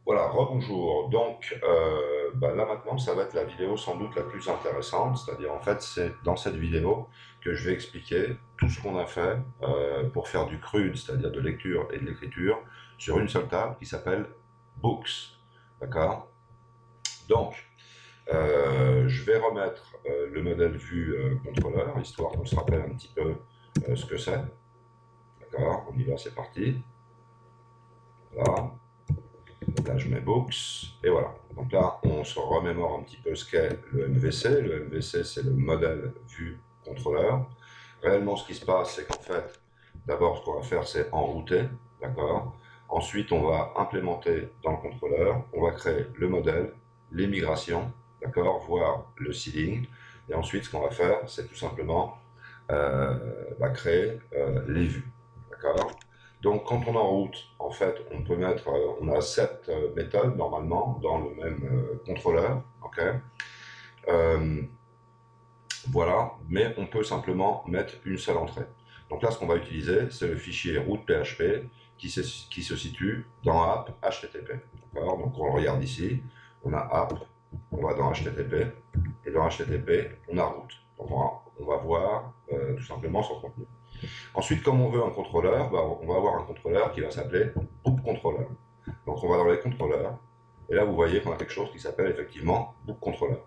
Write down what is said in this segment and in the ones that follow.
Voilà, rebonjour. Donc là maintenant, ça va être la vidéo sans doute la plus intéressante, c'est-à-dire en fait, c'est dans cette vidéo que je vais expliquer tout ce qu'on a fait pour faire du crude, c'est-à-dire de lecture et de l'écriture, sur une seule table qui s'appelle Books. D'accord? Donc, je vais remettre le modèle vue contrôleur, histoire qu'on se rappelle un petit peu ce que c'est. D'accord? On y va, c'est parti. Voilà. Là, je mets Books, et voilà. Donc là, on se remémore un petit peu ce qu'est le MVC. Le MVC, c'est le modèle vue contrôleur. Réellement, ce qui se passe, c'est qu'en fait, d'abord, ce qu'on va faire, c'est enrouter, d'accord. Ensuite, on va implémenter dans le contrôleur, on va créer le modèle, les migrations, d'accord, voire le seeding. Et ensuite, ce qu'on va faire, c'est tout simplement créer les vues, d'accord. Donc, quand on enroute, en fait, on peut mettre, on a 7 méthodes normalement dans le même contrôleur, ok. Euh, voilà, mais on peut simplement mettre une seule entrée. Donc là, ce qu'on va utiliser, c'est le fichier route.php qui se situe dans app HTTP. Donc on regarde ici, on a app, on va dans HTTP, et dans HTTP, on a route. Donc on va voir tout simplement son contenu. Ensuite, comme on veut un contrôleur, on va avoir un contrôleur qui va s'appeler book controller. Donc on va dans les contrôleurs, et là vous voyez qu'on a quelque chose qui s'appelle effectivement book controller.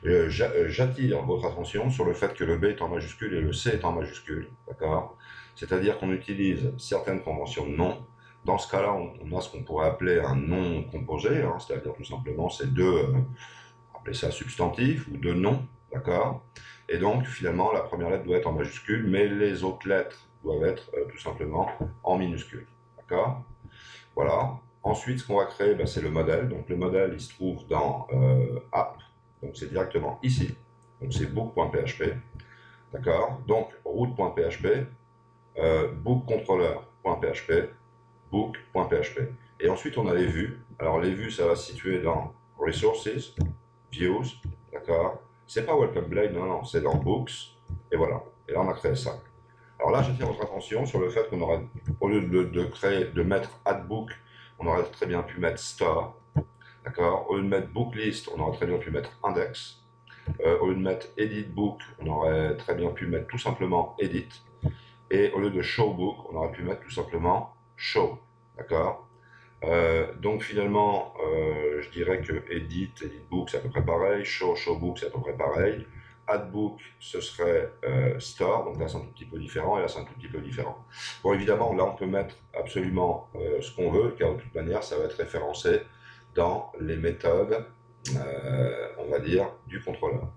J'attire votre attention sur le fait que le B est en majuscule et le C est en majuscule, d'accord. C'est-à-dire qu'on utilise certaines conventions de nom. Dans ce cas-là, on a ce qu'on pourrait appeler un nom composé, hein, c'est-à-dire tout simplement ces deux, appeler ça substantif ou deux noms, d'accord. Et donc finalement, la première lettre doit être en majuscule, mais les autres lettres doivent être tout simplement en minuscule, d'accord. Voilà. Ensuite, ce qu'on va créer, c'est le modèle. Donc le modèle, il se trouve dans app. Donc c'est directement ici. Donc c'est book.php. D'accord. Donc route.php, bookcontroller.php, book.php. Et ensuite, on a les vues. Alors les vues, ça va se situer dans resources, views. D'accord. C'est pas welcome blade, non, non, c'est dans books. Et voilà. Et là, on a créé ça. Alors là, j'attire votre attention sur le fait qu'on aurait, au lieu de mettre AdBook, on aurait très bien pu mettre Store, d'accord. Au lieu de mettre Booklist, on aurait très bien pu mettre Index. Au lieu de mettre Edit Book, on aurait très bien pu mettre tout simplement Edit. Et au lieu de Show Book, on aurait pu mettre tout simplement Show, d'accord. Donc finalement, je dirais que Edit Book, c'est à peu près pareil. Show Book, c'est à peu près pareil. Adbook, ce serait Store, donc là c'est un tout petit peu différent, et là c'est un tout petit peu différent. Bon, évidemment, là on peut mettre absolument ce qu'on veut, car de toute manière, ça va être référencé dans les méthodes, on va dire, du contrôleur.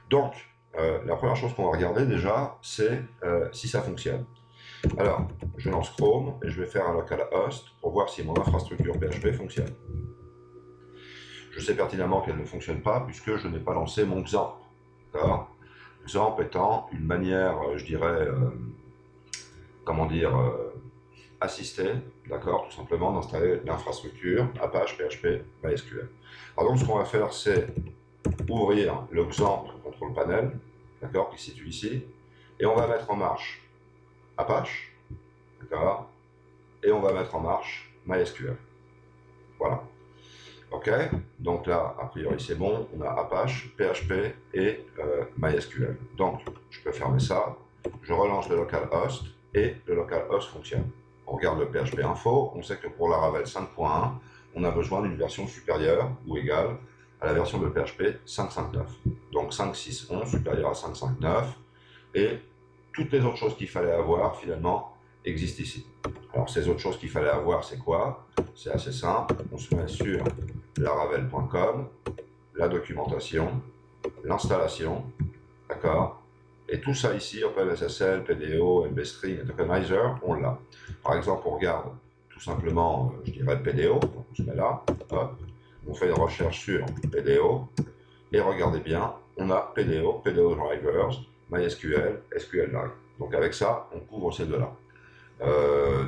Donc, la première chose qu'on va regarder déjà, c'est si ça fonctionne. Alors, je lance Chrome et je vais faire un localhost pour voir si mon infrastructure PHP fonctionne. Je sais pertinemment qu'elle ne fonctionne pas puisque je n'ai pas lancé mon XAMPP. XAMPP étant une manière, je dirais, comment dire, assistée, d'accord, tout simplement d'installer l'infrastructure Apache, PHP, MySQL. Alors donc, ce qu'on va faire, c'est ouvrir le XAMPP control panel, d'accord, qui se situe ici, et on va mettre en marche Apache, d'accord, et on va mettre en marche MySQL. Voilà. Ok, donc là, a priori, c'est bon. On a Apache, PHP et MySQL. Donc, je peux fermer ça. Je relance le localhost et le localhost fonctionne. On regarde le PHP info. On sait que pour Laravel 5.1, on a besoin d'une version supérieure ou égale à la version de PHP 5.5.9. Donc 5.6.11 supérieur à 5.5.9. Et toutes les autres choses qu'il fallait avoir, finalement, existent ici. Alors, ces autres choses qu'il fallait avoir, c'est quoi? C'est assez simple. On se met sur laravel.com, la documentation, l'installation, d'accord. Et tout ça ici, OpenSSL, PDO, MBString et Tokenizer, on l'a. Par exemple, on regarde tout simplement, je dirais PDO, donc on se met là, hop, on fait une recherche sur PDO, et regardez bien, on a PDO, PDO Drivers, MySQL, SQLite. Donc avec ça, on couvre ces deux-là.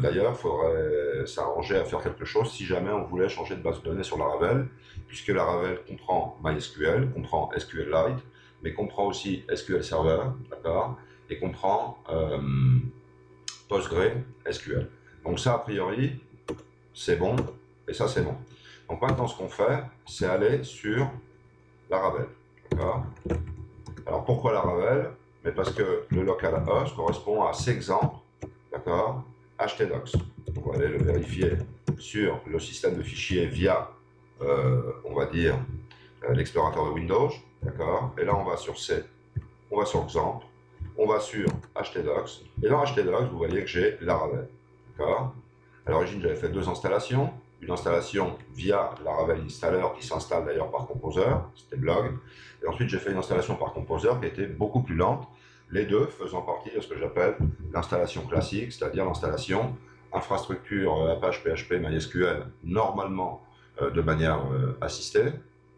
D'ailleurs, il faudrait s'arranger à faire quelque chose si jamais on voulait changer de base de données sur Laravel, puisque Laravel comprend MySQL, comprend SQLite, mais comprend aussi SQL Server, d'accord, et comprend PostgreSQL. Donc ça, a priori, c'est bon, et ça, c'est bon. Donc maintenant, ce qu'on fait, c'est aller sur Laravel. D'accord? Alors pourquoi Laravel? Mais parce que le localhost correspond à Sexample, d'accord, htdocs. On va aller le vérifier sur le système de fichiers via, on va dire, l'explorateur de Windows, d'accord. Et là, on va sur C, on va sur Xampp, on va sur htdocs. Et dans htdocs, vous voyez que j'ai Laravel, d'accord. À l'origine, j'avais fait 2 installations. Une installation via Laravel Installer qui s'installe d'ailleurs par Composer, c'était blog. Et ensuite, j'ai fait une installation par Composer qui était beaucoup plus lente, les deux faisant partie de ce que j'appelle l'installation classique, c'est-à-dire l'installation infrastructure Apache, PHP, MySQL, normalement de manière assistée,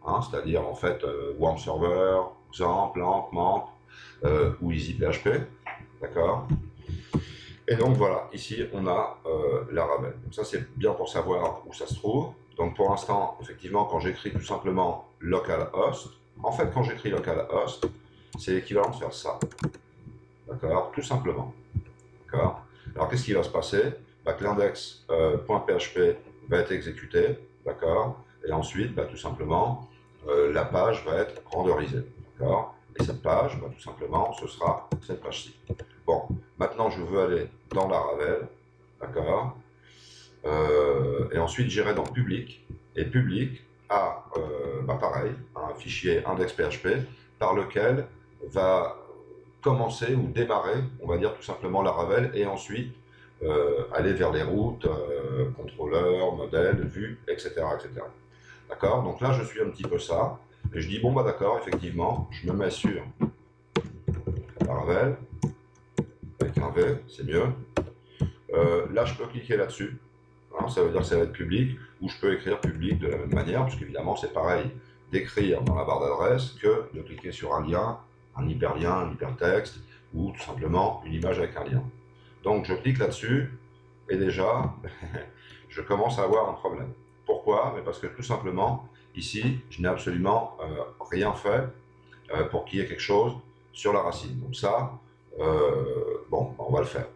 hein, c'est-à-dire en fait Warm Server, XAMPP, LAMP, MAMP ou EasyPHP, d'accord. Et donc voilà, ici on a Laravel. Donc ça c'est bien pour savoir où ça se trouve. Donc pour l'instant, effectivement, quand j'écris tout simplement localhost, en fait quand j'écris localhost, c'est l'équivalent de faire ça. D'accord? Tout simplement. D'accord? Alors qu'est-ce qui va se passer? Bah, que l'index.php va être exécuté, d'accord? Et ensuite, bah, tout simplement, la page va être renderisée, d'accord? Et cette page, bah, tout simplement, ce sera cette page-ci. Bon, maintenant je veux aller dans Laravel, d'accord, et ensuite j'irai dans public, et public a, bah pareil, un fichier index.php par lequel va commencer ou démarrer, on va dire tout simplement Laravel, et ensuite aller vers les routes, contrôleurs, modèles, vues, etc. etc. D'accord? Donc là je suis un petit peu ça, et je dis bon bah d'accord, effectivement, je me mets sur Laravel, avec un V, c'est mieux. Là, je peux cliquer là-dessus. Hein, ça veut dire que ça va être public, ou je peux écrire public de la même manière, parce qu'évidemment, c'est pareil d'écrire dans la barre d'adresse que de cliquer sur un lien, un hypertexte, ou tout simplement une image avec un lien. Donc, je clique là-dessus, et déjà, je commence à avoir un problème. Pourquoi? Mais parce que tout simplement, ici, je n'ai absolument rien fait pour qu'il y ait quelque chose sur la racine. Donc ça, bon, on va le faire.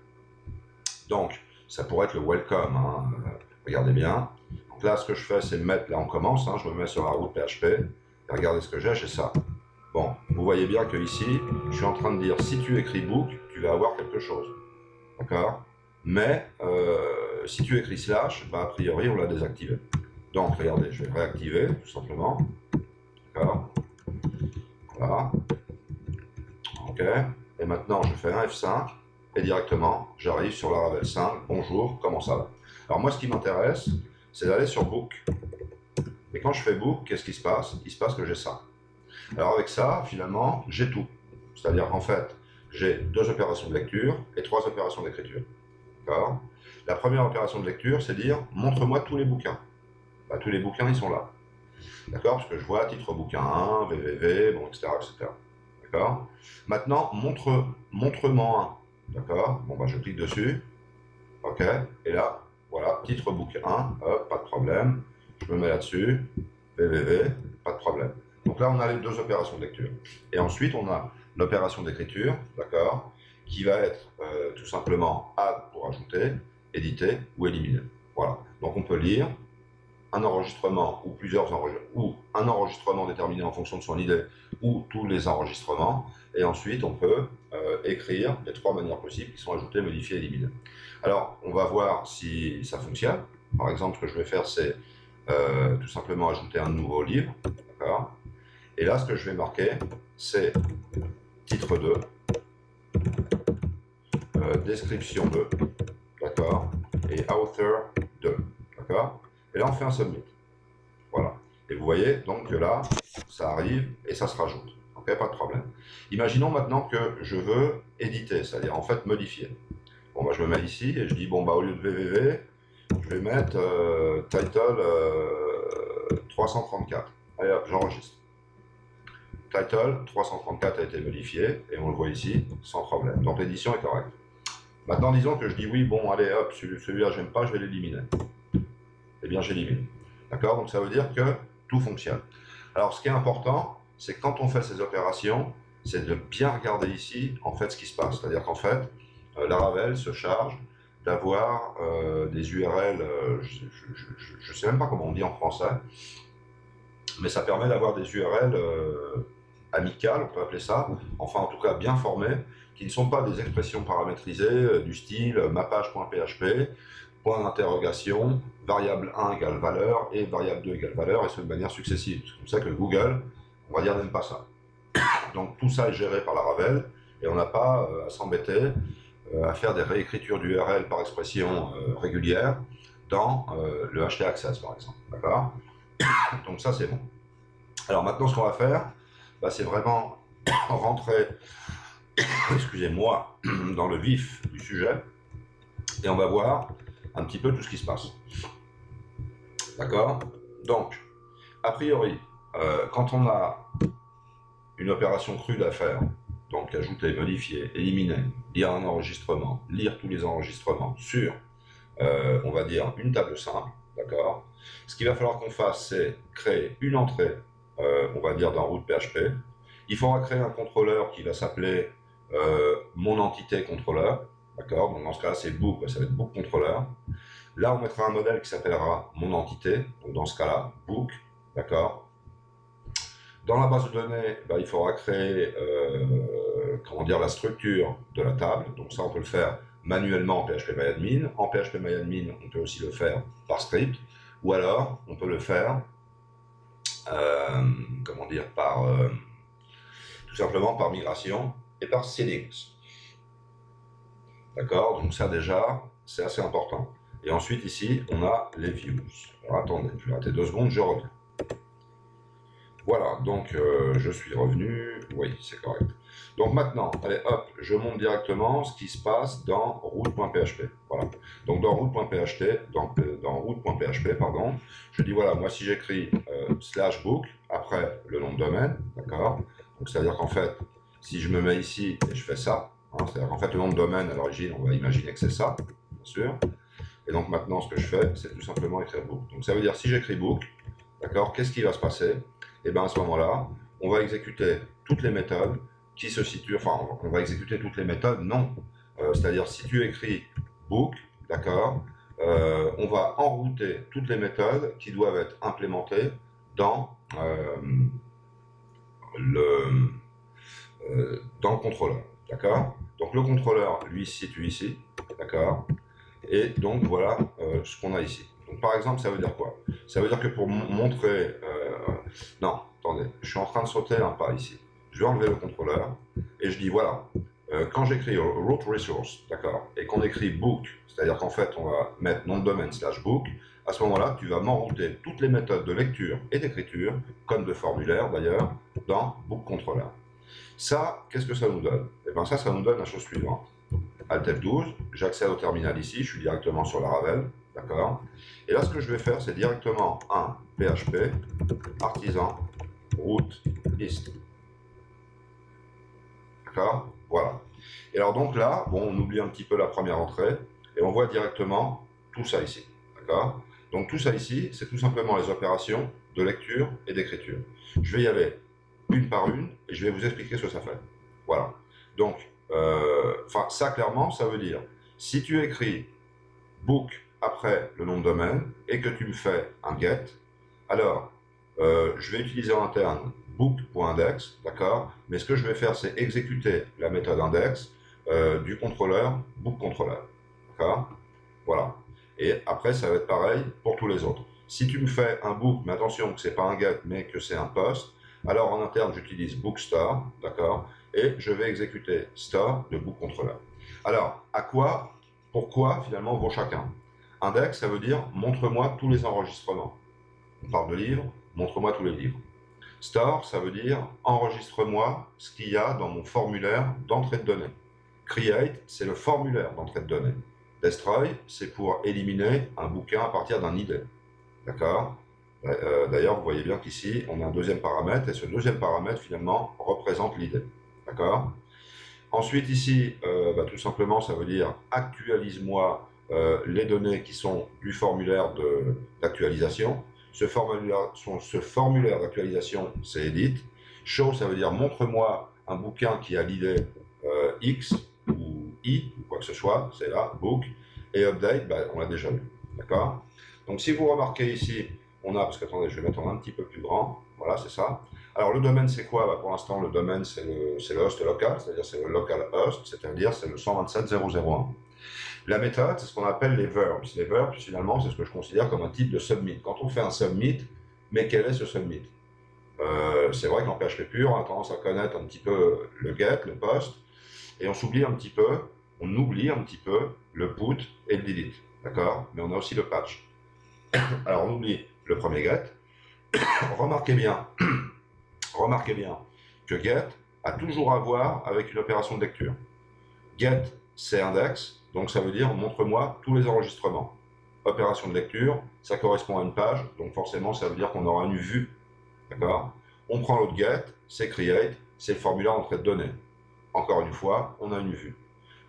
Donc, ça pourrait être le welcome, hein. Regardez bien. Donc là, ce que je fais, c'est me mettre, là on commence, hein, je me mets sur la route PHP, et regardez ce que j'ai ça. Bon, vous voyez bien que ici, je suis en train de dire, si tu écris book, tu vas avoir quelque chose. D'accord? Mais, si tu écris slash, bah, a priori, on l'a désactivé. Donc, regardez, je vais réactiver, tout simplement. D'accord? Voilà. OK. Et maintenant, je fais un F5, et directement, j'arrive sur Laravel 5. Bonjour, comment ça va? Alors moi, ce qui m'intéresse, c'est d'aller sur Book. Et quand je fais Book, qu'est-ce qui se passe? Il se passe que j'ai ça. Alors avec ça, finalement, j'ai tout. C'est-à-dire qu'en fait, j'ai 2 opérations de lecture et 3 opérations d'écriture. D'accord? La première opération de lecture, c'est dire, montre-moi tous les bouquins. Bah, tous les bouquins, ils sont là. D'accord? Parce que je vois titre bouquin 1, VVV, bon, etc. etc. D'accord? Maintenant, montre-moi un. D'accord? Bon, bah, je clique dessus. OK? Et là, voilà, titre bouquin 1, hop, pas de problème. Je me mets là-dessus. VVV, pas de problème. Donc là, on a les 2 opérations de lecture. Et ensuite, on a l'opération d'écriture, d'accord, qui va être tout simplement add pour ajouter, éditer ou éliminer. Voilà. Donc on peut lire un enregistrement ou plusieurs enregistrements, ou un enregistrement déterminé en fonction de son idée, ou tous les enregistrements, et ensuite on peut écrire les 3 manières possibles qui sont ajoutées, modifiées, éliminer. Alors, on va voir si ça fonctionne. Par exemple, ce que je vais faire, c'est tout simplement ajouter un nouveau livre, d'accord. Et là, ce que je vais marquer, c'est titre 2, description 2, d'accord, et author 2, d'accord. Et là, on fait un submit. Voilà. Et vous voyez donc que là, ça arrive et ça se rajoute. Ok, pas de problème. Imaginons maintenant que je veux éditer, c'est-à-dire en fait modifier. Bon, bah, je me mets ici et je dis, bon, bah, au lieu de VVV, je vais mettre title 334. Allez hop, j'enregistre. Title 334 a été modifié et on le voit ici sans problème. Donc l'édition est correcte. Maintenant, disons que je dis oui, bon, allez hop, celui-là, j'aime pas, je vais l'éliminer. Eh bien, j'élimine. D'accord? Donc ça veut dire que tout fonctionne. Alors, ce qui est important, c'est que quand on fait ces opérations, c'est de bien regarder ici, en fait, ce qui se passe. C'est-à-dire qu'en fait, Laravel se charge d'avoir des URL, je ne sais même pas comment on dit en français, mais ça permet d'avoir des URL amicales, on peut appeler ça, enfin en tout cas bien formées, qui ne sont pas des expressions paramétrisées du style mappage.php, point d'interrogation, variable 1 égale valeur et variable 2 égale valeur, et ce de manière successive. C'est comme ça que Google, on va dire, n'aime pas ça. Donc tout ça est géré par la Ravel, et on n'a pas à s'embêter à faire des réécritures d'URL par expression régulière dans le htaccess par exemple. D'accord? Donc ça c'est bon. Alors maintenant ce qu'on va faire, bah, c'est vraiment rentrer, excusez-moi, dans le vif du sujet, et on va voir un petit peu tout ce qui se passe. D'accord? Donc, a priori, quand on a une opération crude à faire, donc ajouter, modifier, éliminer, lire un enregistrement, lire tous les enregistrements sur, on va dire, une table simple, d'accord? Ce qu'il va falloir qu'on fasse, c'est créer une entrée, on va dire, dans root PHP. Il faudra créer un contrôleur qui va s'appeler mon entité contrôleur, d'accord? Donc dans ce cas-là, c'est book, ça va être book contrôleur. Là, on mettra un modèle qui s'appellera mon entité, donc dans ce cas-là, book, d'accord? Dans la base de données, bah, il faudra créer comment dire, la structure de la table. Donc ça, on peut le faire manuellement en PHP-MyAdmin. En PHP-MyAdmin, on peut aussi le faire par script. Ou alors, on peut le faire comment dire, tout simplement par migration et par seedings. D'accord? Donc ça déjà, c'est assez important. Et ensuite ici, on a les views. Alors attendez, je vais rater 2 secondes, je reviens. Voilà, donc je suis revenu, oui, c'est correct. Donc maintenant, allez hop, je monte directement ce qui se passe dans root.php. Voilà. Donc dans root.php, dans root.php, pardon, je dis voilà, moi si j'écris /book après le nom de domaine, d'accord. Donc c'est-à-dire qu'en fait, si je me mets ici et je fais ça, hein, c'est-à-dire qu'en fait le nom de domaine à l'origine, on va imaginer que c'est ça, bien sûr. Et donc maintenant, ce que je fais, c'est tout simplement écrire book. Donc ça veut dire si j'écris book, d'accord, qu'est-ce qui va se passer? Et bien à ce moment-là, on va exécuter toutes les méthodes qui se situent, enfin on va exécuter toutes les méthodes, non. C'est-à-dire si tu écris book, d'accord, on va enrouter toutes les méthodes qui doivent être implémentées dans dans le contrôleur, d'accord. Donc le contrôleur, lui, se situe ici, d'accord. Et donc voilà ce qu'on a ici. Donc par exemple, ça veut dire quoi? Ça veut dire que pour montrer... non, attendez, je suis en train de sauter un pas ici. Je vais enlever le contrôleur et je dis voilà, quand j'écris root resource, d'accord, et qu'on écrit book, c'est-à-dire qu'en fait on va mettre nom de domaine /book, à ce moment-là, tu vas m'enrouter toutes les méthodes de lecture et d'écriture, comme de formulaire d'ailleurs, dans book controller. Ça, qu'est-ce que ça nous donne? Eh bien ça nous donne la chose suivante. Alt F12, j'accède au terminal ici, je suis directement sur la Ravel, d'accord. Et là, ce que je vais faire, c'est directement un PHP artisan root list. D'accord. Voilà. Et alors donc là, bon, on oublie un petit peu la première entrée, et on voit directement tout ça ici. D'accord. Donc tout ça ici, c'est tout simplement les opérations de lecture et d'écriture. Je vais y aller une par une, et je vais vous expliquer ce que ça fait. Voilà. Donc, ça clairement, ça veut dire, si tu écris book après le nom de domaine et que tu me fais un get, alors je vais utiliser en interne book.index, d'accord, mais ce que je vais faire, c'est exécuter la méthode index du contrôleur bookController, d'accord, voilà. Et après, ça va être pareil pour tous les autres. Si tu me fais un book, mais attention que c'est pas un get, mais que c'est un post, alors en interne, j'utilise bookstore, d'accord, et je vais exécuter store de bookController. Alors, à quoi, pourquoi finalement vaut chacun? Index, ça veut dire montre-moi tous les enregistrements. On parle de livres, montre-moi tous les livres. Store, ça veut dire enregistre-moi ce qu'il y a dans mon formulaire d'entrée de données. Create, c'est le formulaire d'entrée de données. Destroy, c'est pour éliminer un bouquin à partir d'un ID. D'accord? D'ailleurs, vous voyez bien qu'ici, on a un deuxième paramètre, et ce deuxième paramètre, finalement, représente l'ID. D'accord? Ensuite, ici, tout simplement, ça veut dire actualise-moi les données qui sont du formulaire d'actualisation. Ce formulaire d'actualisation, c'est edit. Show, ça veut dire montre-moi un bouquin qui a l'ID X ou I, ou quoi que ce soit, c'est là, book. Et update, bah, on l'a déjà vu. D'accord? Donc si vous remarquez ici, on a, parce que attendez, je vais mettre en un petit peu plus grand. Voilà, c'est ça. Alors le domaine, c'est quoi? Bah, pour l'instant, le domaine, c'est le host local, c'est-à-dire c'est le local host, c'est-à-dire c'est le 127.0.0.1. La méthode, c'est ce qu'on appelle les verbs. Les verbs, finalement, c'est ce que je considère comme un type de submit. Quand on fait un submit, mais quel est ce submit? C'est vrai qu'en PHP pur, on a tendance à connaître un petit peu le get, le post, et on oublie un petit peu le put et le delete. D'accord? Mais on a aussi le patch. Alors on oublie le premier get. Remarquez bien que get a toujours à voir avec une opération de lecture. Get, c'est index, donc ça veut dire montre-moi tous les enregistrements. Opération de lecture, ça correspond à une page, donc forcément ça veut dire qu'on aura une vue. D'accord? On prend l'autre get, c'est create, c'est le formulaire d'entrée de données. Encore une fois, on a une vue.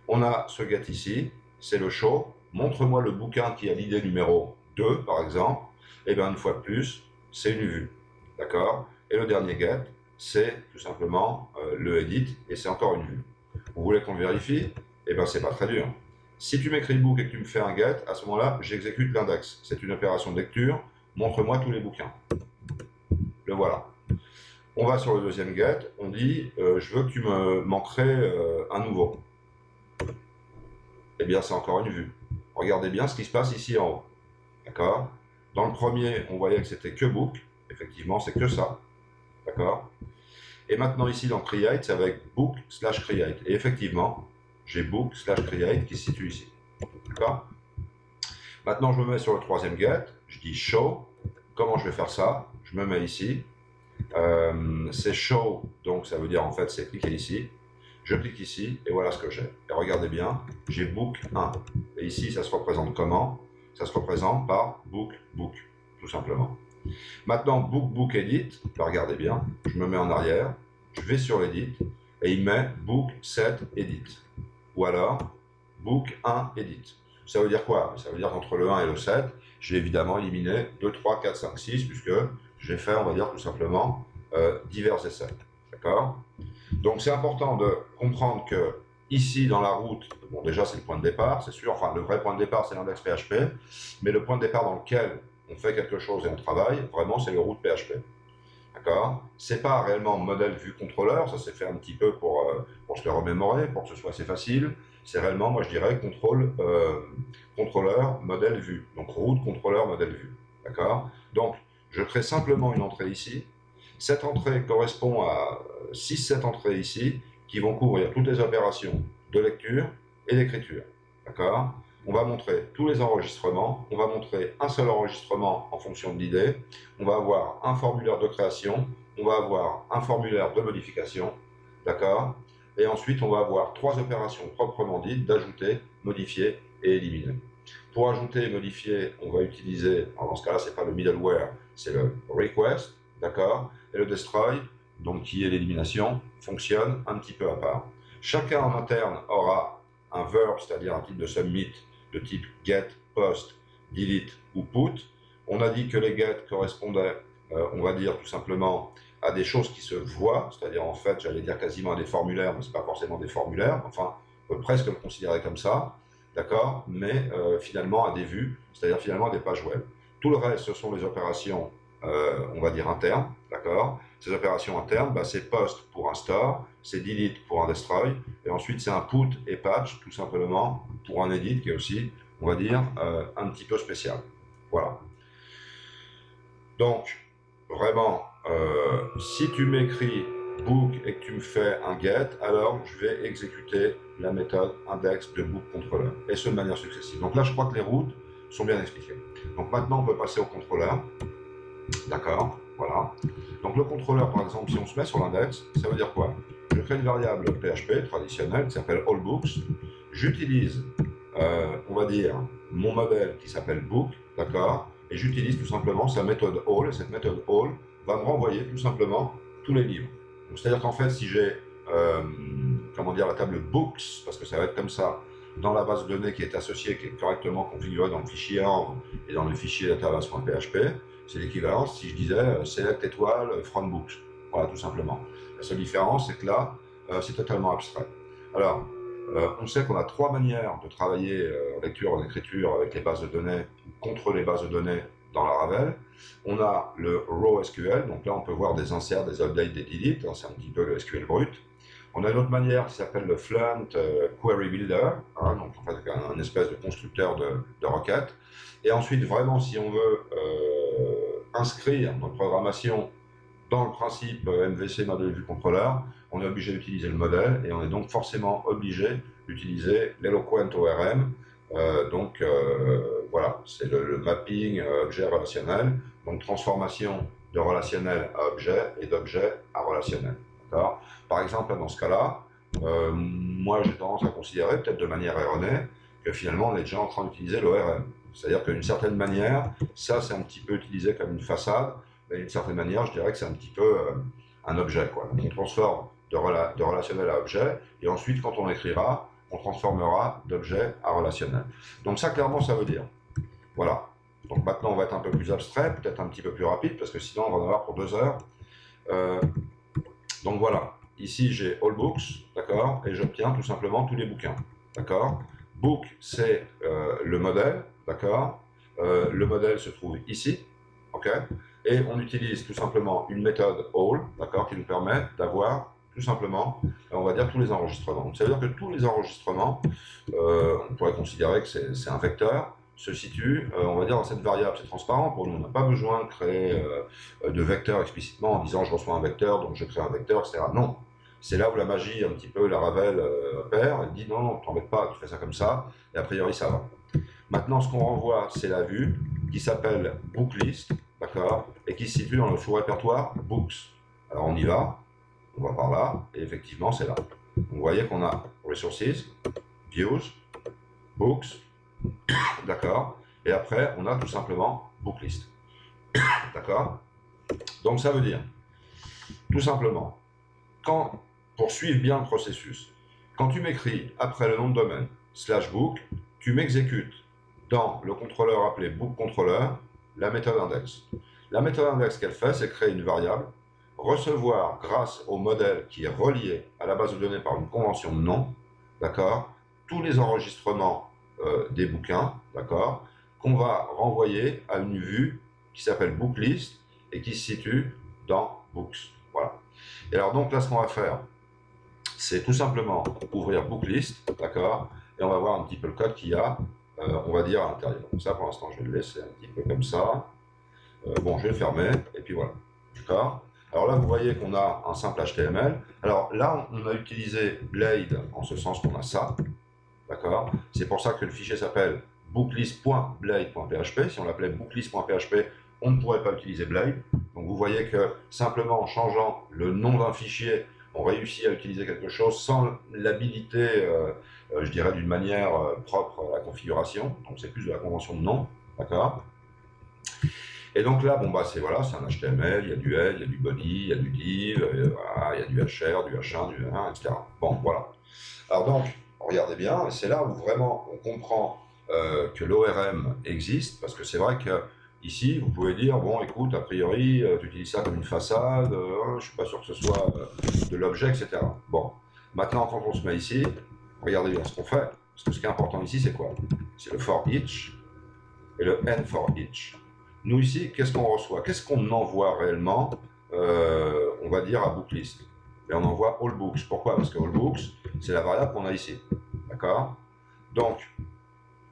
On a ce get ici, c'est le show. Montre-moi le bouquin qui a l'idée numéro 2, par exemple. Et bien, une fois de plus, c'est une vue. D'accord? Et le dernier get, c'est tout simplement le edit, et c'est encore une vue. Vous voulez qu'on vérifie? Eh bien, c'est pas très dur. Si tu m'écris book et que tu me fais un get, à ce moment-là, j'exécute l'index. C'est une opération de lecture. Montre-moi tous les bouquins. Le voilà. On va sur le deuxième get, on dit je veux que tu m'en crées un nouveau. Eh bien, c'est encore une vue. Regardez bien ce qui se passe ici en haut. D'accord? Dans le premier, on voyait que c'était que book. Effectivement, c'est que ça. D'accord? Et maintenant, ici, dans create, c'est avec book/create. Et effectivement, j'ai book/create qui se situe ici. D'accord? Maintenant, je me mets sur le troisième get. Je dis show. Comment je vais faire ça? Je me mets ici. C'est show, donc ça veut dire en fait c'est cliquer ici. Je clique ici et voilà ce que j'ai. Et regardez bien, j'ai book 1. Et ici, ça se représente comment? Ça se représente par book, tout simplement. Maintenant, book, edit. Ben, regardez bien, je me mets en arrière, je vais sur l'edit et il met book, set, edit. Ou alors, book 1, edit. Ça veut dire quoi? Ça veut dire qu'entre le 1 et le 7, j'ai évidemment éliminé 2, 3, 4, 5, 6, puisque j'ai fait, on va dire tout simplement, divers essais. D'accord? Donc c'est important de comprendre que ici dans la route, bon déjà c'est le point de départ, c'est sûr, enfin le vrai point de départ c'est l'index PHP, mais le point de départ dans lequel on fait quelque chose et on travaille, vraiment c'est le route PHP. D'accord? C'est pas réellement modèle vue contrôleur, ça s'est fait un petit peu pour se le remémorer, pour que ce soit assez facile. C'est réellement, moi je dirais, contrôleur modèle vue. Donc route contrôleur modèle vue. D'accord? Donc je crée simplement une entrée ici. Cette entrée correspond à 6-7 entrées ici qui vont couvrir toutes les opérations de lecture et d'écriture. D'accord? On va montrer tous les enregistrements, on va montrer un seul enregistrement en fonction de l'idée, on va avoir un formulaire de création, on va avoir un formulaire de modification, d'accord? Et ensuite, on va avoir 3 opérations proprement dites d'ajouter, modifier et éliminer. Pour ajouter et modifier, on va utiliser, alors dans ce cas-là, ce n'est pas le middleware, c'est le request, d'accord? Et le destroy, donc qui est l'élimination, fonctionne un petit peu à part. Chacun en interne aura un verb, c'est-à-dire un type de submit, de type get, post, delete ou put. On a dit que les get correspondaient, on va dire tout simplement, à des choses qui se voient, c'est-à-dire en fait, j'allais dire quasiment à des formulaires, mais ce n'est pas forcément des formulaires, enfin, on peut presque le considérer comme ça, d'accord, mais finalement à des vues, c'est-à-dire finalement à des pages web. Tout le reste, ce sont les opérations, on va dire internes, d'accord. Ces opérations internes, bah, c'est post pour un store, c'est delete pour un destroy, et ensuite c'est un put et patch, tout simplement, pour un edit qui est aussi, on va dire, un petit peu spécial. Voilà. Donc, vraiment, si tu m'écris book et que tu me fais un get, alors je vais exécuter la méthode index de book controller, et ce de manière successive. Donc là, je crois que les routes sont bien expliquées. Donc maintenant, on peut passer au contrôleur. D'accord, voilà. Donc le contrôleur, par exemple, si on se met sur l'index, ça veut dire quoi? Je crée une variable PHP traditionnelle qui s'appelle allBooks. J'utilise, on va dire, mon modèle qui s'appelle book, d'accord? Et j'utilise tout simplement sa méthode all, et cette méthode all va me renvoyer tout simplement tous les livres. C'est-à-dire qu'en fait, si j'ai, comment dire, la table books, parce que ça va être comme ça, dans la base de données qui est associée, qui est correctement configurée dans le fichier ARM et dans le fichier database.php, c'est l'équivalent si je disais select étoile from books. Voilà, tout simplement. La seule différence, c'est que là, c'est totalement abstrait. Alors, On sait qu'on a trois manières de travailler en lecture, en écriture avec les bases de données, contre les bases de données dans Laravel. On a le raw SQL, donc là on peut voir des inserts, des updates, des deletes, hein, c'est un petit peu le SQL brut. On a une autre manière qui s'appelle le Fluent Query Builder, hein, donc en fait un espèce de constructeur de requêtes. Et ensuite, vraiment, si on veut inscrire notre programmation dans le principe MVC, modèle vue contrôleur, on est obligé d'utiliser le modèle et on est donc forcément obligé d'utiliser l'Eloquent ORM. Voilà, c'est le mapping objet relationnel, donc transformation de relationnel à objet et d'objet à relationnel. Par exemple, dans ce cas-là, moi j'ai tendance à considérer, peut-être de manière erronée, que finalement on est déjà en train d'utiliser l'ORM. C'est-à-dire qu'une certaine manière, ça c'est un petit peu utilisé comme une façade, mais d'une certaine manière, je dirais que c'est un petit peu un objet, quoi. Donc on transforme de relationnel à objet, et ensuite, quand on écrira, on transformera d'objet à relationnel. Donc ça, clairement, ça veut dire. Voilà. Donc maintenant, on va être un peu plus abstrait, peut-être un petit peu plus rapide, parce que sinon, on va en avoir pour 2 heures. Donc voilà. Ici, j'ai All Books, d'accord, et j'obtiens tout simplement tous les bouquins, d'accord. Book, c'est le modèle, d'accord. Le modèle se trouve ici, ok. Et on utilise tout simplement une méthode all, d'accord, qui nous permet d'avoir tout simplement, on va dire, tous les enregistrements. Donc, ça veut dire que tous les enregistrements, on pourrait considérer que c'est un vecteur, se situe, on va dire, dans cette variable. C'est transparent pour nous. On n'a pas besoin de créer de vecteur explicitement en disant je reçois un vecteur, donc je crée un vecteur, etc. Non. C'est là où la magie, un petit peu, Laravel opère. Elle dit non, non, t'embête pas, tu fais ça comme ça, et a priori ça va. Maintenant, ce qu'on renvoie, c'est la vue qui s'appelle booklist, d'accord, et qui se situe dans le sous-répertoire books. Alors on y va, on va par là, et effectivement c'est là. Donc, vous voyez qu'on a resources, views, books, d'accord, et après on a tout simplement booklist, d'accord. Donc ça veut dire, tout simplement, pour suivre bien le processus, quand tu m'écris après le nom de domaine /book, tu m'exécutes dans le contrôleur appelé bookController la méthode index. La méthode index qu'elle fait, c'est créer une variable, recevoir grâce au modèle qui est relié à la base de données par une convention de nom, d'accord, tous les enregistrements des bouquins, d'accord, qu'on va renvoyer à une vue qui s'appelle booklist et qui se situe dans books. Voilà. Et alors donc là, ce qu'on va faire, c'est tout simplement ouvrir booklist, d'accord, et on va voir un petit peu le code qu'il y a, on va dire à l'intérieur. Donc ça, pour l'instant, je vais le laisser un petit peu comme ça. Bon, je vais le fermer, et puis voilà, d'accord. Alors là, vous voyez qu'on a un simple HTML. Alors là, on a utilisé Blade en ce sens qu'on a ça, d'accord. C'est pour ça que le fichier s'appelle booklist.blade.php. Si on l'appelait booklist.php, on ne pourrait pas utiliser Blade. Donc vous voyez que simplement en changeant le nom d'un fichier, on réussit à utiliser quelque chose sans l'habiliter, je dirais, d'une manière propre à la configuration. Donc c'est plus de la convention de nom, d'accord. Et donc là, bon bah c'est voilà, c'est un HTML, il y a du head, il y a du body, il y a du div, voilà, il y a du hr, du h1, du h1, etc. Bon, voilà. Alors donc, regardez bien, c'est là où vraiment on comprend que l'ORM existe, parce que c'est vrai que ici, vous pouvez dire, bon, écoute, a priori, tu utilises ça comme une façade, je ne suis pas sûr que ce soit de l'objet, etc. Bon, maintenant, quand on se met ici, regardez bien ce qu'on fait, parce que ce qui est important ici, c'est quoi? C'est le for each et le end for each. Nous, ici, qu'est-ce qu'on reçoit? Qu'est-ce qu'on envoie réellement, on va dire, à booklist? Et on envoie all books. Pourquoi? Parce que all books, c'est la variable qu'on a ici. D'accord? Donc,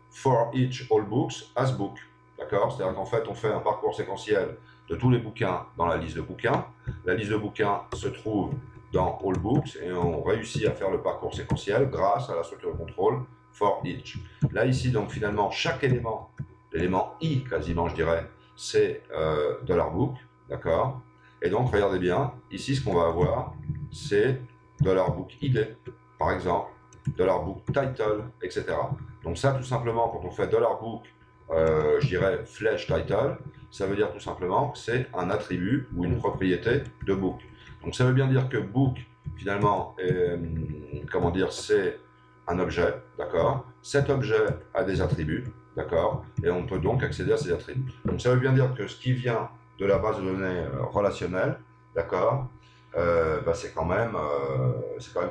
for each all books as book. D'accord? C'est-à-dire qu'en fait, on fait un parcours séquentiel de tous les bouquins dans la liste de bouquins. La liste de bouquins se trouve dans all books et on réussit à faire le parcours séquentiel grâce à la structure de contrôle for each. Là, ici, donc finalement, chaque élément, l'élément i quasiment, je dirais, c'est $book. D'accord? Et donc, regardez bien, ici, ce qu'on va avoir, c'est $book ID, par exemple, $book title, etc. Donc ça, tout simplement, quand on fait $book, je dirais flèche title, ça veut dire tout simplement que c'est un attribut ou une propriété de book. Donc ça veut bien dire que book, finalement, comment dire, c'est un objet, d'accord. Cet objet a des attributs, d'accord, et on peut donc accéder à ces attributs. Donc ça veut bien dire que ce qui vient de la base de données relationnelle, d'accord, c'est quand même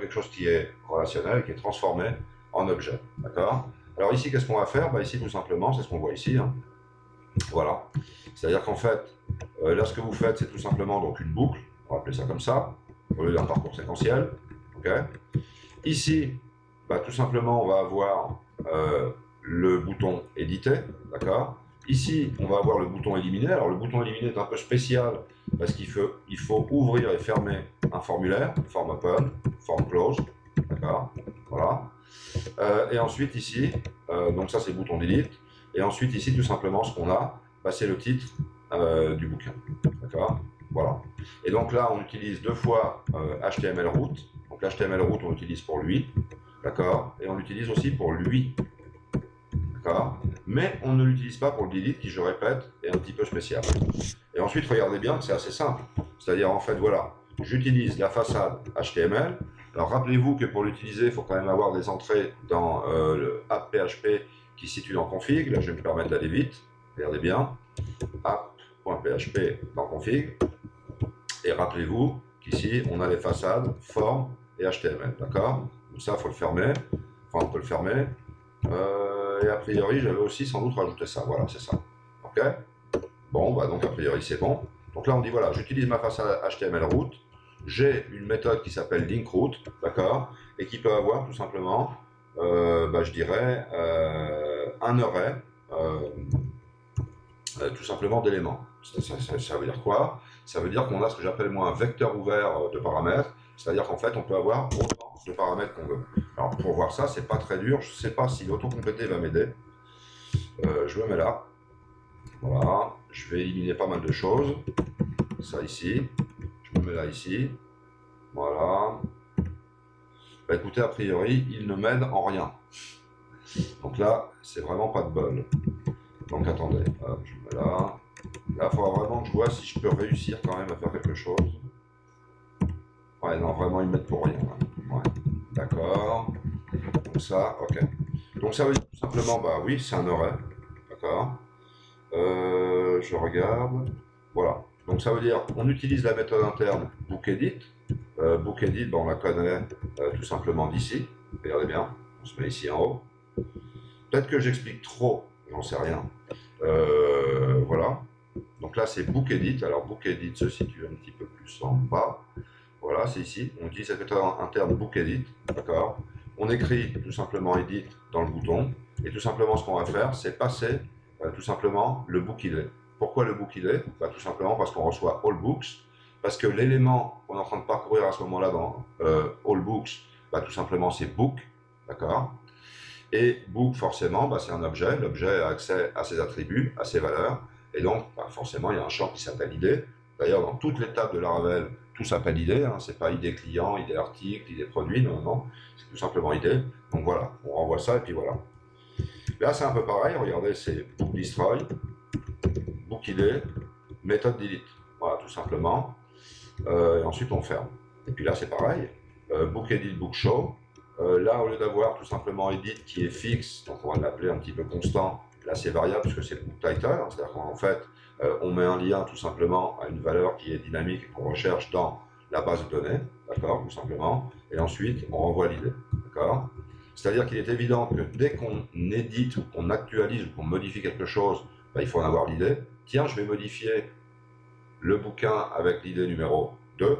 quelque chose qui est relationnel, qui est transformé en objet. D'accord? Alors ici, qu'est-ce qu'on va faire? Ici, tout simplement, c'est ce qu'on voit ici. Hein. Voilà. C'est-à-dire qu'en fait, là, ce que vous faites, c'est tout simplement donc une boucle, on va appeler ça comme ça, au lieu d'un parcours séquentiel. Okay, ici, tout simplement, on va avoir le bouton éditer, d'accord. Ici, on va avoir le bouton éliminer. Alors, le bouton éliminer est un peu spécial parce qu'il faut ouvrir et fermer un formulaire, form open, form close, d'accord. Voilà. Et ensuite, ici, donc ça, c'est le bouton delete. Et ensuite, ici, tout simplement, ce qu'on a, c'est le titre du bouquin, d'accord. Voilà. Et donc là, on utilise deux fois HTML root. Donc l'HTML root, on l'utilise pour lui, d'accord. Et on l'utilise aussi pour lui, d'accord. Mais on ne l'utilise pas pour le delete, qui, je répète, est un petit peu spécial. Et ensuite, regardez bien que c'est assez simple. C'est-à-dire, en fait, voilà, j'utilise la façade HTML. Alors, rappelez-vous que pour l'utiliser, il faut quand même avoir des entrées dans le app.php qui se situe dans config. Là, je vais me permettre d'aller vite. Regardez bien. app.php dans config. Et rappelez-vous qu'ici, on a les façades, formes et HTML. D'accord? Donc ça, il faut le fermer. Enfin, on peut le fermer. Et a priori, j'avais aussi sans doute rajouté ça. Voilà, c'est ça. OK? Bon, donc a priori, c'est bon. Donc là, on dit, voilà, j'utilise ma façade HTML root. J'ai une méthode qui s'appelle link root, d'accord? Et qui peut avoir tout simplement, je dirais, un array, tout simplement d'éléments. Ça veut dire quoi? Ça veut dire qu'on a ce que j'appelle moi un vecteur ouvert de paramètres, c'est-à-dire qu'en fait on peut avoir autant de paramètres qu'on veut. Alors pour voir ça, c'est pas très dur, je ne sais pas si l'autocomplété va m'aider. Je me mets là, voilà, je vais éliminer pas mal de choses, ça ici, je me mets là ici, voilà. Écoutez, a priori, il ne m'aide en rien. Donc là, c'est vraiment pas de bol. Donc attendez, hop, je me mets là. Là, il faudra vraiment que je vois si je peux réussir quand même à faire quelque chose. Ouais, non, vraiment, ils mettent pour rien. Ouais, d'accord. Donc ça, ok. Donc ça veut dire tout simplement, oui, c'est un array. D'accord. Je regarde. Voilà. Donc ça veut dire qu'on utilise la méthode interne bookEdit. BookEdit, on la connaît tout simplement d'ici. Regardez bien, on se met ici en haut. Peut-être que j'explique trop, j'en sais rien. Voilà. Donc là, c'est BookEdit. Alors, BookEdit se situe un petit peu plus en bas. Voilà, c'est ici. On utilise cette méthode interne BookEdit. D'accord. On écrit tout simplement Edit dans le bouton. Et tout simplement, ce qu'on va faire, c'est passer tout simplement le bookID. Pourquoi le bookID? Tout simplement parce qu'on reçoit All Books. Parce que l'élément qu'on est en train de parcourir à ce moment-là dans All Books, tout simplement, c'est Book. D'accord. Et Book, forcément, c'est un objet. L'objet a accès à ses attributs, à ses valeurs. Et donc, forcément, il y a un champ qui s'appelle ID. D'ailleurs, dans toutes les tables de Laravel, tout s'appelle ID. Hein. Ce n'est pas ID client, ID article, ID produit. Non, non. C'est tout simplement ID. Donc voilà, on renvoie ça et puis voilà. Là, c'est un peu pareil. Regardez, c'est Book Destroy, Book ID, méthode delete. Voilà, tout simplement. Et ensuite, on ferme. Et puis là, c'est pareil. Book Edit, Book Show. Là, au lieu d'avoir tout simplement edit qui est fixe, donc on va l'appeler un petit peu constant, là c'est variable puisque c'est le book title, hein, c'est-à-dire qu'en fait, on met un lien tout simplement à une valeur qui est dynamique et qu'on recherche dans la base de données, d'accord, tout simplement, et ensuite on renvoie l'idée, d'accord. C'est-à-dire qu'il est évident que dès qu'on édite ou qu'on actualise ou qu'on modifie quelque chose, il faut en avoir l'idée. Tiens, je vais modifier le bouquin avec l'idée numéro 2,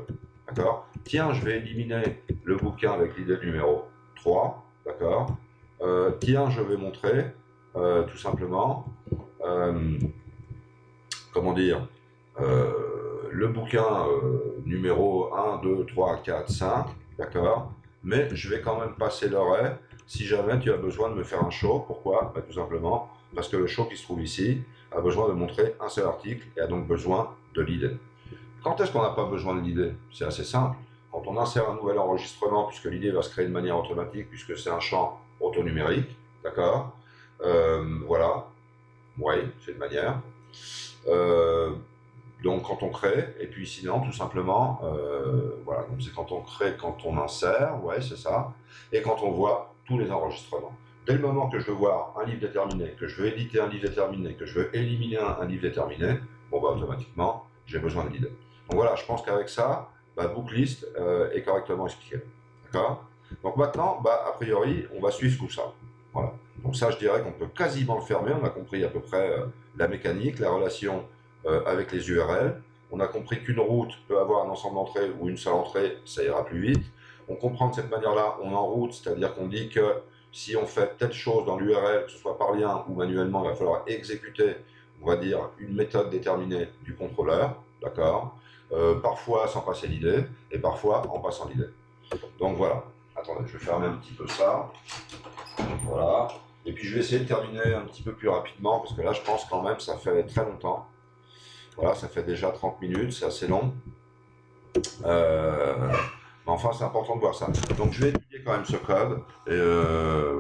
d'accord. Tiens, je vais éliminer le bouquin avec l'idée numéro 3, d'accord. Tiens, je vais montrer, tout simplement, comment dire, le bouquin numéro 1, 2, 3, 4, 5, d'accord. Mais je vais quand même passer l'arrêt si jamais tu as besoin de me faire un show. Pourquoi? Tout simplement parce que le show qui se trouve ici a besoin de montrer un seul article et a donc besoin de l'idée. Quand est-ce qu'on n'a pas besoin de l'idée? C'est assez simple. Quand on insère un nouvel enregistrement, puisque l'idée va se créer de manière automatique, puisque c'est un champ autonumérique, d'accord. Voilà. Oui, c'est une manière. Donc quand on crée, et puis sinon tout simplement, voilà, donc c'est quand on crée, quand on insère, ouais c'est ça, et quand on voit tous les enregistrements. Dès le moment que je veux voir un livre déterminé, que je veux éditer un livre déterminé, que je veux éliminer un livre déterminé, bon automatiquement, j'ai besoin de l'idée. Donc voilà, je pense qu'avec ça, book list est correctement expliqué. D'accord? Donc maintenant, a priori, on va suivre tout ça. Voilà. Donc ça, je dirais qu'on peut quasiment le fermer. On a compris à peu près la mécanique, la relation avec les URL. On a compris qu'une route peut avoir un ensemble d'entrées ou une seule entrée, ça ira plus vite. On comprend de cette manière-là, on enroute, c'est-à-dire qu'on dit que si on fait telle chose dans l'URL, que ce soit par lien ou manuellement, il va falloir exécuter, on va dire, une méthode déterminée du contrôleur, d'accord, parfois sans passer l'idée, et parfois en passant l'idée. Donc voilà. Attendez, je vais fermer un petit peu ça. Voilà. Et puis je vais essayer de terminer un petit peu plus rapidement, parce que là je pense quand même ça fait très longtemps. Voilà, ça fait déjà 30 minutes, c'est assez long. Mais enfin, c'est important de voir ça. Donc je vais étudier quand même ce code. Et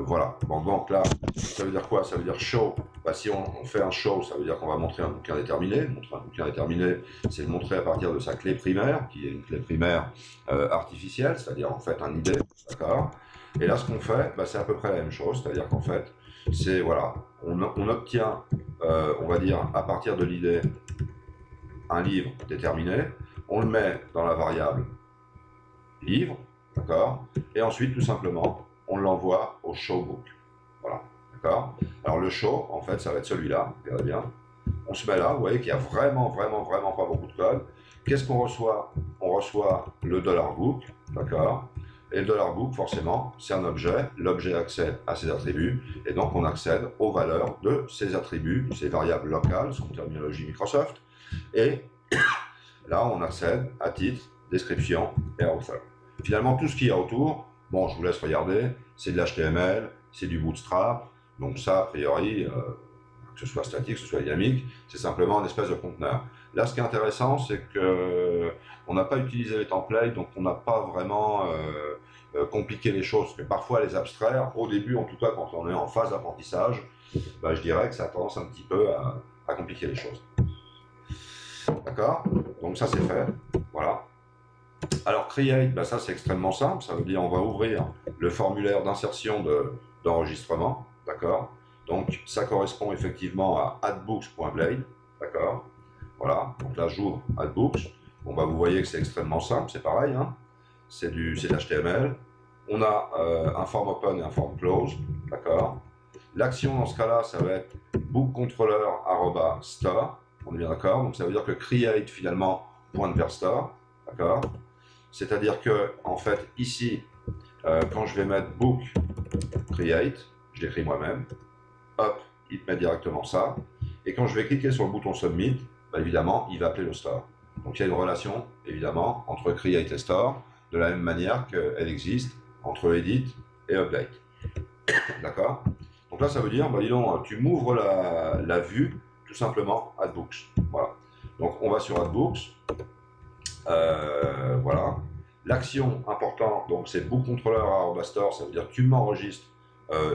voilà. Bon, donc là, ça veut dire quoi? Ça veut dire show. Si on fait un show, ça veut dire qu'on va montrer un bouquin déterminé. Montrer un bouquin déterminé, c'est le montrer à partir de sa clé primaire, qui est une clé primaire artificielle, c'est-à-dire en fait un ID. D'accord? Et là, ce qu'on fait, c'est à peu près la même chose. C'est-à-dire qu'en fait, c'est voilà, on obtient, on va dire, à partir de l'idée, un livre déterminé. On le met dans la variable livre, d'accord, et ensuite tout simplement on l'envoie au showbook. Voilà, d'accord. Alors le show, en fait, ça va être celui-là, regardez bien. On se met là, vous voyez qu'il y a vraiment pas beaucoup de code. Qu'est-ce qu'on reçoit? On reçoit le $book, d'accord. Et le $book, forcément, c'est un objet. L'objet accède à ses attributs, et donc on accède aux valeurs de ces attributs, ces variables locales, son terminologie Microsoft. Et là, on accède à titre, description et author. Finalement, tout ce qu'il y a autour, bon, je vous laisse regarder, c'est de l'HTML, c'est du Bootstrap, donc ça, a priori, que ce soit statique, que ce soit dynamique, c'est simplement un espèce de conteneur. Là, ce qui est intéressant, c'est qu'on n'a pas utilisé les templates, donc on n'a pas vraiment compliqué les choses, parce que parfois les abstraire, au début, en tout cas, quand on est en phase d'apprentissage, je dirais que ça a tendance un petit peu à compliquer les choses. D'accord? Donc ça, c'est fait. Voilà. Alors, create, ça c'est extrêmement simple, ça veut dire on va ouvrir le formulaire d'insertion d'enregistrement, d'accord? Donc, ça correspond effectivement à addbooks.blade, d'accord? Voilà, donc là j'ouvre addbooks, bon vous voyez que c'est extrêmement simple, c'est pareil, hein? C'est de l'HTML, on a un form open et un form close, d'accord? L'action dans ce cas-là, ça va être bookcontroller@store, on est bien d'accord? Donc ça veut dire que create finalement pointe vers store, d'accord? C'est-à-dire que, en fait, ici, quand je vais mettre book create, je l'écris moi-même, hop, il te met directement ça. Et quand je vais cliquer sur le bouton submit, évidemment, il va appeler le store. Donc il y a une relation, évidemment, entre create et store, de la même manière qu'elle existe entre edit et update. D'accord? Donc là, ça veut dire, dis donc, tu m'ouvres la vue, tout simplement, addbooks. Voilà. Donc on va sur addbooks. Voilà. L'action importante, donc c'est bookcontroller@store, ça veut dire tu m'enregistres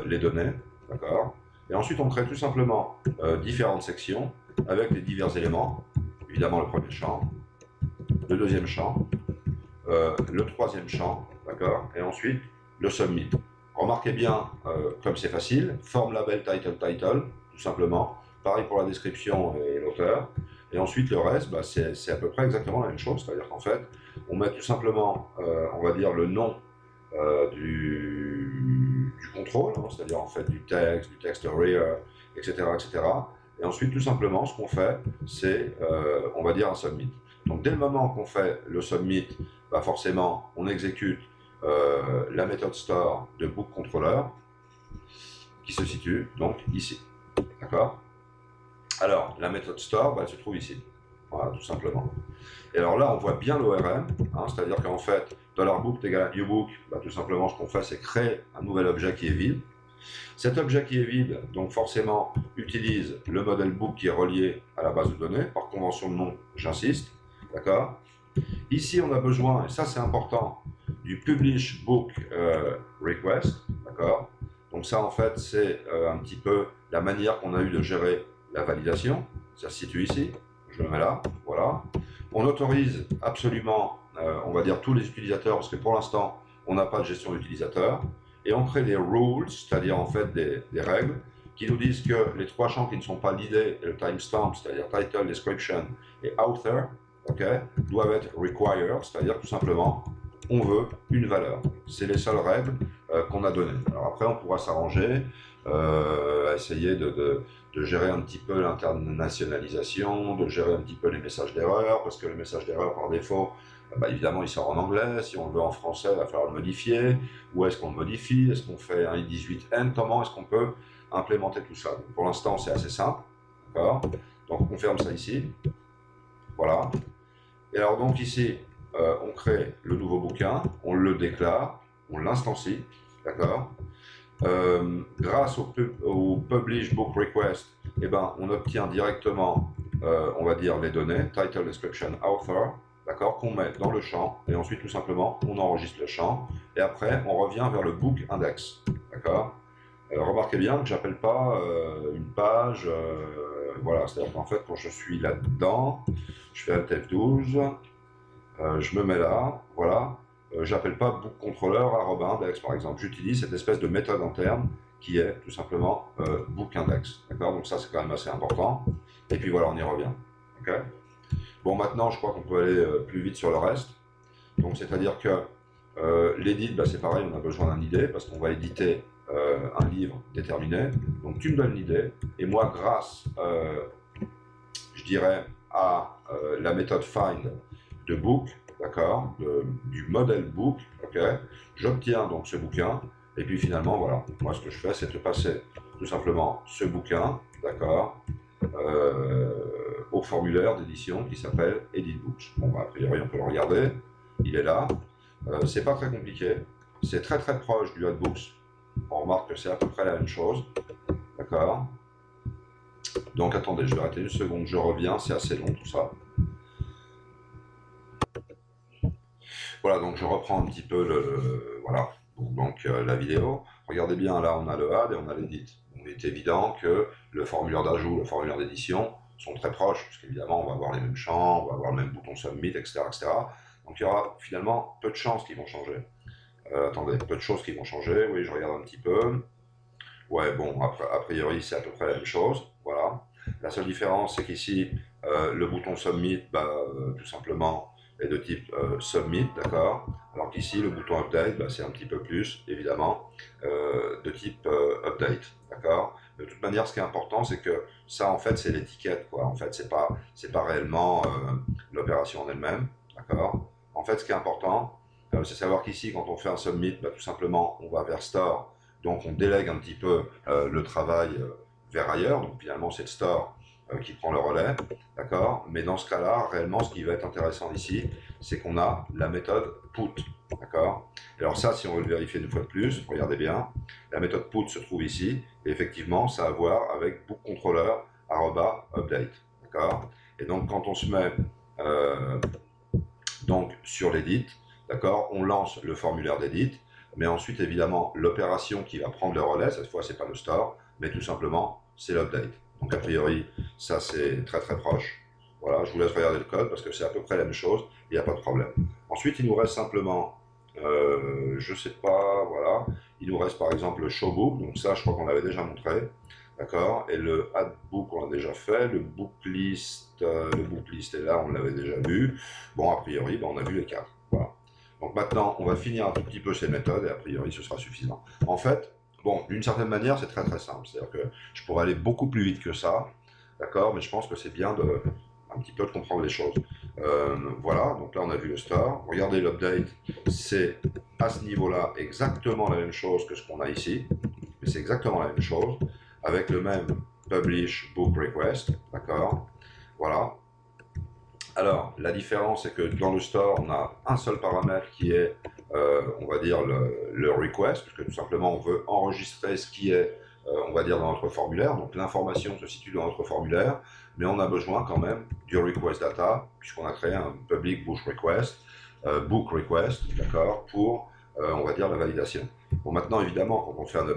les données, d'accord. Et ensuite on crée tout simplement différentes sections avec les divers éléments. Évidemment le premier champ, le deuxième champ, le troisième champ, d'accord. Et ensuite le submit. Remarquez bien, comme c'est facile, form label title tout simplement. Pareil pour la description et l'auteur. Et ensuite, le reste, c'est à peu près exactement la même chose. C'est-à-dire qu'en fait, on met tout simplement, on va dire, le nom du contrôle, hein, c'est-à-dire en fait du texte rear, etc., etc. Et ensuite, tout simplement, ce qu'on fait, c'est, on va dire, un submit. Donc, dès le moment qu'on fait le submit, forcément, on exécute la méthode store de bookcontroller qui se situe donc ici. D'accord? Alors, la méthode store, elle se trouve ici. Voilà, tout simplement. Et alors là, on voit bien l'ORM, hein, c'est-à-dire qu'en fait, $book égale newbook, tout simplement, ce qu'on fait, c'est créer un nouvel objet qui est vide. Cet objet qui est vide, donc forcément, utilise le modèle book qui est relié à la base de données, par convention de nom, j'insiste, d'accord. Ici, on a besoin, et ça c'est important, du publish book request, d'accord. Donc ça, en fait, c'est un petit peu la manière qu'on a eu de gérer la validation. Ça se situe ici, je le mets là, voilà. On autorise absolument, on va dire, tous les utilisateurs, parce que pour l'instant, on n'a pas de gestion d'utilisateur. Et on crée des rules, c'est-à-dire en fait des règles, qui nous disent que les trois champs qui ne sont pas l'ID et le timestamp, c'est-à-dire title, description et author, okay, doivent être required, c'est-à-dire tout simplement, on veut une valeur. C'est les seules règles qu'on a données. Alors après, on pourra s'arranger, essayer de gérer un petit peu l'internationalisation, de gérer un petit peu les messages d'erreur, parce que le message d'erreur, par défaut, bah, évidemment, il sort en anglais. Si on le veut en français, il va falloir le modifier. Où est-ce qu'on le modifie? Est-ce qu'on fait un i18n? Comment est-ce qu'on peut implémenter tout ça? Donc, pour l'instant, c'est assez simple. D'accord? Donc, on ferme ça ici. Voilà. Et alors, donc, ici, on crée le nouveau bouquin, on le déclare, on l'instancie. D'accord? Grâce au Publish Book Request, eh ben, on obtient directement, on va dire, les données, Title, Description, Author, d'accord, qu'on met dans le champ, et ensuite, tout simplement, on enregistre le champ, et après, on revient vers le Book Index, d'accord. Remarquez bien que j'appelle pas une page, voilà, c'est-à-dire qu'en fait, quand je suis là-dedans, je fais Alt F12, je me mets là, voilà, j'appelle pas bookcontroller@index par exemple, j'utilise cette espèce de méthode interne qui est tout simplement bookindex, d'accord, donc ça c'est quand même assez important, et puis voilà, on y revient, ok. Bon, maintenant je crois qu'on peut aller plus vite sur le reste, donc c'est-à-dire que l'édit, bah, c'est pareil, on a besoin d'un idée, parce qu'on va éditer un livre déterminé, donc tu me donnes l'idée, et moi grâce, je dirais, à la méthode find de book, d'accord, du modèle book, ok, j'obtiens donc ce bouquin, et puis finalement, voilà, moi ce que je fais, c'est de passer tout simplement ce bouquin, d'accord, au formulaire d'édition qui s'appelle Edit Books. Bon, bah, a priori, on peut le regarder, il est là, c'est pas très compliqué, c'est très très proche du Adbooks, on remarque que c'est à peu près la même chose, d'accord. Donc attendez, je vais arrêter une seconde, je reviens, c'est assez long tout ça. Voilà, donc je reprends un petit peu voilà, donc la vidéo. Regardez bien, là on a le add et on a l'edit. Il est évident que le formulaire d'ajout, le formulaire d'édition sont très proches, parce qu'évidemment on va avoir les mêmes champs, on va avoir le même bouton submit, etc., etc. Donc il y aura finalement peu de chances qui vont changer. Attendez, peu de choses qui vont changer, oui, je regarde un petit peu. Ouais, bon, a priori c'est à peu près la même chose, voilà. La seule différence, c'est qu'ici, le bouton Submit, bah, tout simplement, est de type Submit, d'accord. Alors qu'ici, le bouton Update, bah, c'est un petit peu plus, évidemment, de type Update, d'accord. De toute manière, ce qui est important, c'est que ça, en fait, c'est l'étiquette, quoi. En fait, c'est pas réellement l'opération en elle-même, d'accord. En fait, ce qui est important, c'est savoir qu'ici, quand on fait un Submit, bah, tout simplement, on va vers Store. Donc on délègue un petit peu le travail vers ailleurs, donc finalement c'est le store qui prend le relais, d'accord. Mais dans ce cas-là, réellement ce qui va être intéressant ici, c'est qu'on a la méthode put, d'accord. Et alors ça, si on veut le vérifier une fois de plus, regardez bien, la méthode put se trouve ici, et effectivement ça a à voir avec bookcontroller@update, d'accord. Et donc quand on se met donc sur l'edit, d'accord, on lance le formulaire d'edit, mais ensuite évidemment l'opération qui va prendre le relais, cette fois c'est pas le store, mais tout simplement c'est l'update. Donc a priori ça c'est très très proche. Voilà, je vous laisse regarder le code parce que c'est à peu près la même chose, il n'y a pas de problème. Ensuite il nous reste simplement, je sais pas, voilà, il nous reste par exemple le showbook, donc ça je crois qu'on l'avait déjà montré. D'accord. Et le add book, on l'a déjà fait. Le book list est là, on l'avait déjà vu. Bon, a priori, ben, on a vu les quatre. Voilà. Donc maintenant, on va finir un tout petit peu ces méthodes et a priori, ce sera suffisant. En fait, bon, d'une certaine manière, c'est très très simple. C'est-à-dire que je pourrais aller beaucoup plus vite que ça. D'accord. Mais je pense que c'est bien de un petit peu de comprendre les choses. Voilà, donc là on a vu le store. Regardez l'update, c'est à ce niveau-là exactement la même chose que ce qu'on a ici. Mais c'est exactement la même chose avec le même publish book request, d'accord. Voilà. Alors, la différence, c'est que dans le store, on a un seul paramètre qui est, on va dire, le request, parce que tout simplement, on veut enregistrer ce qui est, on va dire, dans notre formulaire. Donc, l'information se situe dans notre formulaire, mais on a besoin quand même du request data, puisqu'on a créé un public book request, d'accord, pour, on va dire, la validation. Bon, maintenant, évidemment, quand on fait un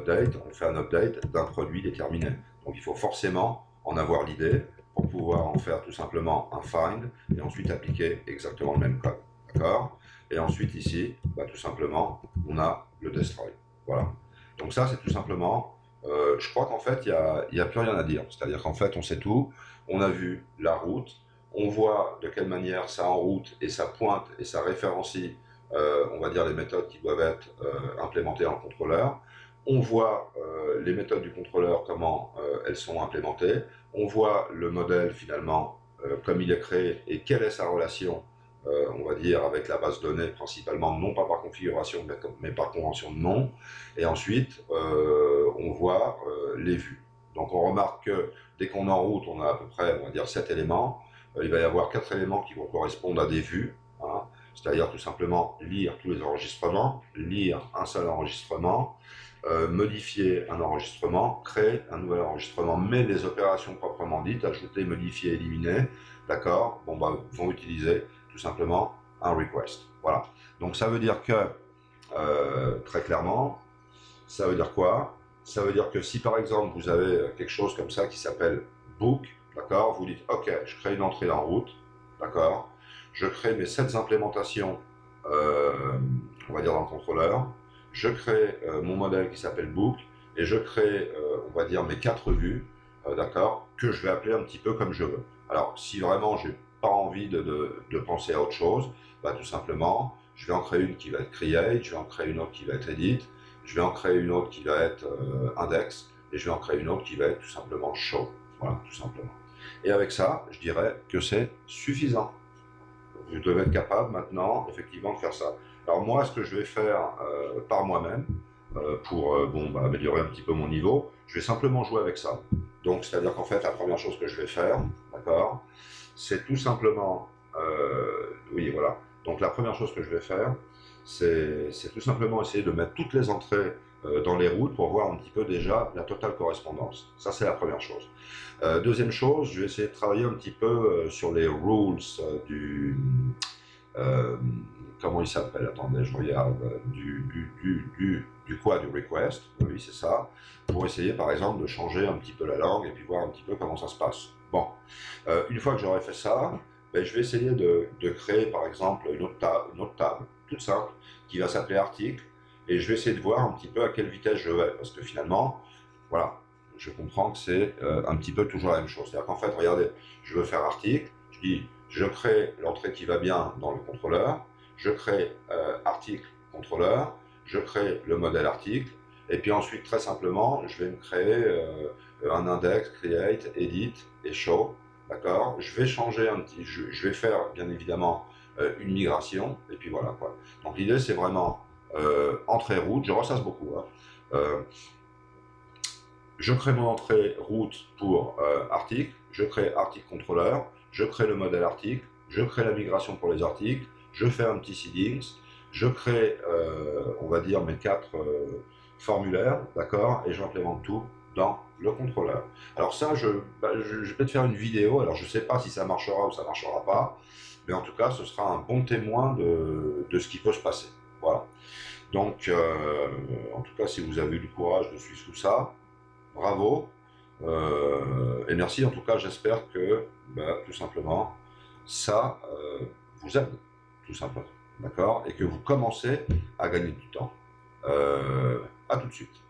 update d'un produit déterminé. Donc, il faut forcément en avoir l'idée pour pouvoir en faire tout simplement un find et ensuite appliquer exactement le même code. D'accord. Et ensuite, ici, bah, tout simplement, on a le destroy. Voilà. Donc, ça, c'est tout simplement, je crois qu'en fait, il n'y a plus rien à dire. C'est-à-dire qu'en fait, on sait tout. On a vu la route, on voit de quelle manière ça enroute et ça pointe et ça référencie, on va dire, les méthodes qui doivent être implémentées en contrôleur. On voit les méthodes du contrôleur, comment elles sont implémentées. On voit le modèle finalement, comme il est créé et quelle est sa relation, on va dire, avec la base de données, principalement, non pas par configuration, mais par convention de nom. Et ensuite, on voit les vues. Donc on remarque que dès qu'on enroute, on a à peu près, on va dire, 7 éléments. Il va y avoir 4 éléments qui vont correspondre à des vues, hein, c'est-à-dire tout simplement lire tous les enregistrements, lire un seul enregistrement, modifier un enregistrement, créer un nouvel enregistrement, mais les opérations proprement dites, ajouter, modifier, éliminer, d'accord, bon, bah, vont utiliser tout simplement un request. Voilà. Donc ça veut dire que, très clairement, ça veut dire quoi? Ça veut dire que si par exemple vous avez quelque chose comme ça qui s'appelle book, d'accord, vous dites ok, je crée une entrée en route, d'accord, je crée mes 7 implémentations, on va dire dans le contrôleur, je crée mon modèle qui s'appelle book et je crée, on va dire, mes 4 vues, d'accord, que je vais appeler un petit peu comme je veux. Alors si vraiment j'ai pas envie de penser à autre chose, bah, tout simplement, je vais en créer une qui va être create, je vais en créer une autre qui va être edit, je vais en créer une autre qui va être index, et je vais en créer une autre qui va être tout simplement show. Voilà, tout simplement. Et avec ça, je dirais que c'est suffisant. Vous devez être capable maintenant, effectivement, de faire ça. Alors moi, ce que je vais faire par moi-même, pour bon, bah, améliorer un petit peu mon niveau, je vais simplement jouer avec ça. Donc, c'est-à-dire qu'en fait, la première chose que je vais faire, d'accord, c'est tout simplement, oui, voilà. Donc, la première chose que je vais faire, c'est tout simplement essayer de mettre toutes les entrées dans les routes pour voir un petit peu déjà la totale correspondance. Ça, c'est la première chose. Deuxième chose, je vais essayer de travailler un petit peu sur les rules euh, comment il s'appelle? Attendez, je regarde. Du quoi? Du request, oui, c'est ça. Pour essayer, par exemple, de changer un petit peu la langue et puis voir un petit peu comment ça se passe. Bon, une fois que j'aurai fait ça, ben, je vais essayer de créer, par exemple, une autre table, toute simple, qui va s'appeler article, et je vais essayer de voir un petit peu à quelle vitesse je vais, parce que finalement, voilà, je comprends que c'est un petit peu toujours la même chose. C'est-à-dire qu'en fait, regardez, je veux faire article, je dis, je crée l'entrée qui va bien dans le contrôleur, je crée article contrôleur, je crée le modèle article, et puis ensuite, très simplement, je vais me créer un index, create, edit et show, d'accord? Je vais changer un petit, je vais faire bien évidemment une migration, et puis voilà quoi. Donc l'idée c'est vraiment entrée route, je ressasse beaucoup, hein. Je crée mon entrée route pour article, je crée article contrôleur, je crée le modèle article, je crée la migration pour les articles, je fais un petit seedings, je crée, on va dire, mes 4 formulaires, d'accord, et j'implémente tout dans le contrôleur. Alors ça, je vais peut-être faire une vidéo, alors je ne sais pas si ça marchera ou ça ne marchera pas, mais en tout cas, ce sera un bon témoin de ce qui peut se passer. Voilà. Donc, en tout cas, si vous avez eu le courage de suivre tout ça, bravo, et merci. En tout cas, j'espère que, bah, tout simplement, ça vous aide, tout simplement, d'accord, et que vous commencez à gagner du temps. À tout de suite.